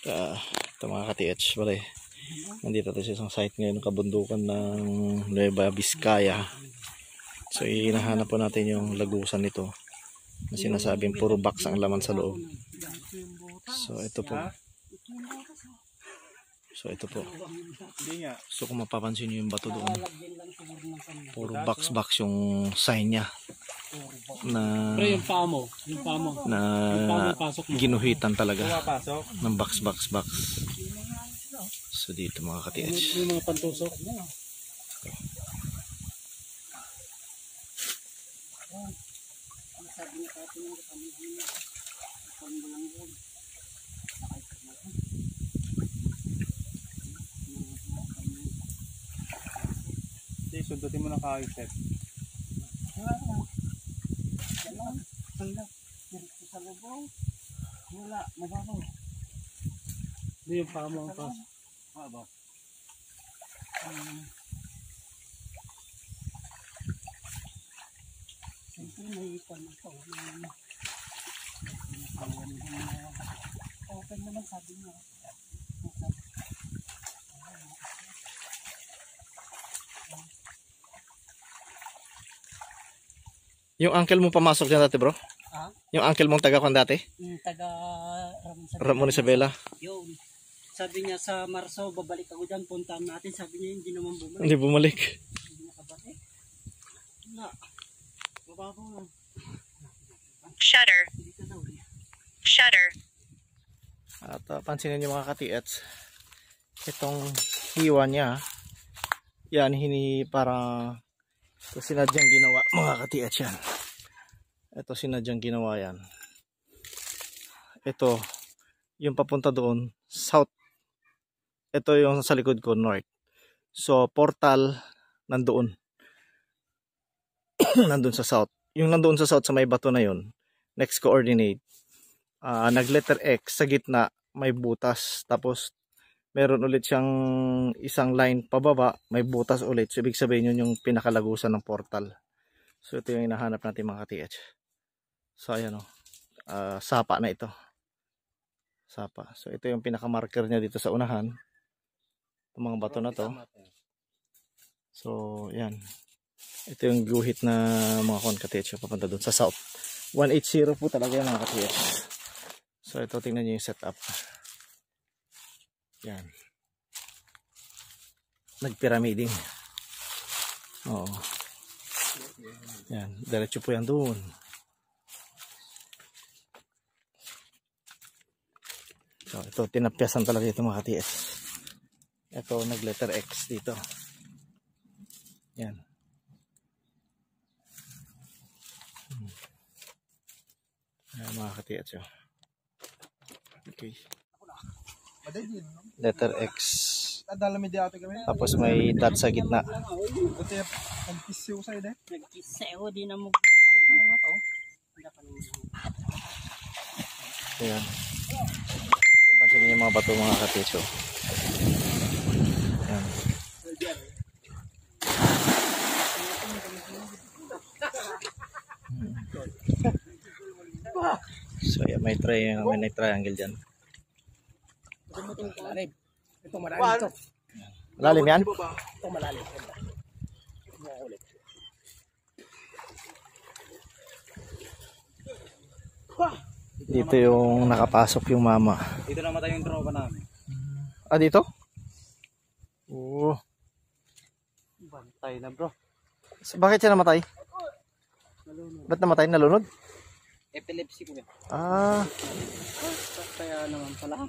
Ito mga ka-TH, bale. Nandito tayo sa isang site ngayon ng kabundukan ng Nueva Vizcaya. So hinahanap po natin yung lagusan nito na sinasabing puro box ang laman sa loob. So ito po. So kung mapapansin nyo yung bato doon, puro box yung sign niya na ginuhitan talaga ng box. So dito mga ka-TH, yung mga pantusok. Sundutin mo ng kahoy, Seth. Wala, mababaw. Hindi yung pamo ang pasok. Mababaw. Siyempre may ipan ito. Open naman sabi niya. yung uncle mo pamasok dyan dati, bro? Ha? Yung uncle mong taga-kwan dati? Taga Ramon Isabela. Yun. Sabi niya sa Marso, babalik ako dyan, puntaan natin. Sabi niya, hindi naman bumalik. Hindi bumalik. Hindi nakabalik. Wala. Bababaw lang. Shutter. Shutter. At pansinin nyo mga ka-TH, itong hiwa niya, yan, parang ito sinadyang ginawa mga ka-TH yan. Ito sinadyang ginawa yan. Ito, yung papunta doon, south. Ito yung sa likod ko, north. So, portal, nandoon. Nandun sa south. Yung nandoon sa south, sa may bato na yun, next coordinate, nag letter X, sa gitna, may butas. Tapos, meron ulit siyang isang line pababa, may butas ulit. So, ibig sabihin yun yung pinakalagusan ng portal. So, ito yung hinahanap natin mga ka-TH. So, ayan o. Sapa na ito. Sapa. So, ito yung pinaka-marker niya dito sa unahan. Itong mga bato na to. So, yan. Ito yung guhit na mga ka-TH papunta doon sa south. 180 po talaga yan mga ka-TH. So, ito tingnan nyo yung setup. Yan. Nagpiramiding. Oo. Yan. Diretso po yan doon. So, ito, tinapyasan talaga ito mga ka-TH. Ito, nag-letter X dito. Yan. Ayan mga ka-TH. Okay. Letter X. Tapos may dot sa gitna. Nagkiseo din na mo. Ayan. Pansin niyo yung mga bato mga ka-TH. Ayan. So yan, may triangle dyan. Ito malalim ito. Malalim yan? Ito malalim. Dito yung nakapasok yung mama. Dito namatay yung tropa namin. Ah, dito? Oo. Bantay na bro. Bakit siya namatay? Ba't namatay? Nalunod? Epilepsy ko yan. Ah. Kaya naman pala.